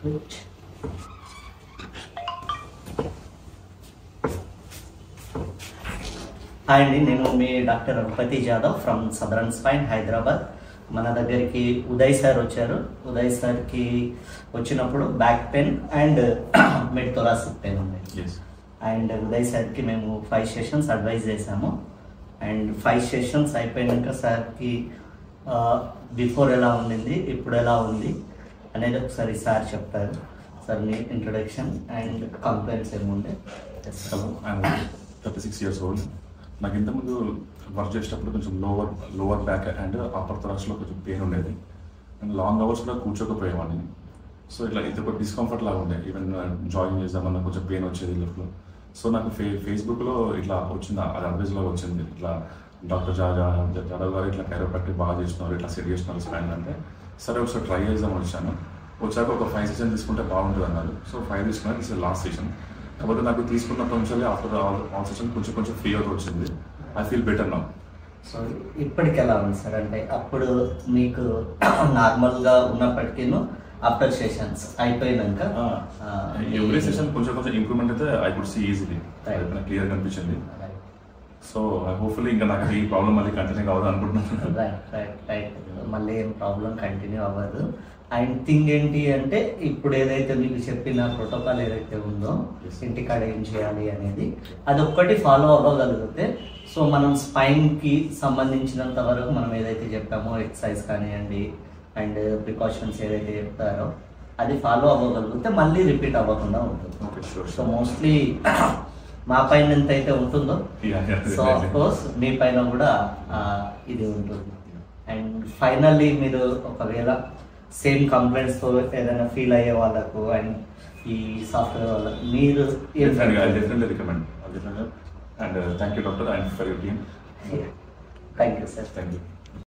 Hi అండి, నేను మీ doctor Raghupathi Jadhav from Southern Spine Hyderabad. మన దగ్గరికి ఉదయ్ సార్ వచ్చారు. ఉదయ్ సార్కి వచ్చినప్పుడు back pain and mid thoracic pain ఉంది. అండ్ ఉదయ్ సార్కి మేము 5 సెషన్స్ అడ్వైజ్ చేసాము. అండ్ 5 సెషన్స్ అయిపోయినాక సార్కి బిఫోర్ ఎలా ఉండింది, ఇప్పుడు ఎలా ఉంది అనేది ఒకసారి సార్ చెప్తారు. సార్ మీ ఇంట్రొడక్షన్ అండ్ కంప్లైంట్స్ ఏముండే. Hello, I'm 36 years old. నాకు ఇంతకుముందు వర్క్ చేసేటప్పుడు కొంచెం లోవర్ బ్యాక్ అండ్ అప్పర్ థొరాక్స్లో కొంచెం పెయిన్ ఉండేది. అండ్ లాంగ్ అవర్స్ కూడా కూర్చోకపోయేవాడిని. సో ఇట్లా ఇది ఒక డిస్కంఫర్ట్ లాగా ఉండే. ఈవెన్ జాగింగ్ చేద్దామన్నా కొంచెం పెయిన్ వచ్చేది లెఫ్ట్లో. సో నాకు ఫేస్బుక్లో ఇట్లా వచ్చింది, అది అడ్వైజ్లో వచ్చింది. ఇట్లా డాక్టర్ జాదవ్ గారు ఇట్లా కైరోప్రాక్టిక్ బాగా చేస్తున్నారు, ఇట్లా సెట్ చేస్తున్నారు స్పైన్ అంటే. సరే ఒకసారి ట్రై చేద్దామని వచ్చాను. వచ్చాక ఒక 5 సెషన్ తీసుకుంటే బాగుంటుంది అన్నారు. సో 5 తీసుకున్నాను. It's last session. కాకపోతే నాకు తీసుకున్నప్పటి నుంచి ఆఫ్టర్ ఆల్ సెషన్ కొంచెం ఫ్రీ అవుతూ వచ్చింది. I feel better now. So ఇప్పటికి ఎలా ఉంది సార్? అంటే అప్పుడు మీకు నార్మల్గా ఉన్నప్పటికీ ఆఫ్టర్ సెషన్స్ అయిపోయినాక ఎవ్రీ సెషన్ కొంచెం ఇంప్రూవ్మెంట్ అయితే I could see easily, clear కనిపించింది. సో హోప్ఫుల్లీ ఇంకా నాకు ఈ ప్రాబ్లం మళ్ళీ కంటిన్యూ కావద్దు అనుకుంటున్నాను. రైట్ మళ్ళీ ఏం ప్రాబ్లం కంటిన్యూ అవ్వదు. అండ్ థింగ్ ఏంటి అంటే ఇప్పుడు ఏదైతే మీకు చెప్పిన ప్రోటోకాల్ ఏదైతే ఉందో ఇంటికాడ ఏం చేయాలి అనేది అదొక్కటి ఫాలో అవ్వగలిగితే సో మనం స్పైన్కి సంబంధించినంత వరకు మనం ఏదైతే చెప్పామో ఎక్సర్సైజ్ కానివ్వండి అండ్ ప్రికాషన్స్ ఏదైతే చెప్తారో అది ఫాలో అవ్వగలిగితే మళ్ళీ రిపీట్ అవ్వకుండా ఉంటుంది. సో మోస్ట్లీ మా పైన ఎంత అయితే ఉంటుందో సో ఆఫ్ కోర్స్ మీ పైన కూడా ఇది ఉంటుంది. అండ్ ఫైనల్లీ మీరు ఒకవేళ సేమ్ కంప్లైంట్స్తో ఏదైనా ఫీల్ అయ్యే వాళ్ళకు అండ్ ఈ సాఫ్ట్వేర్ వాళ్ళకు మీరు definitely recommend. And thank you doctor and for your team. Thank you sir. Thank you.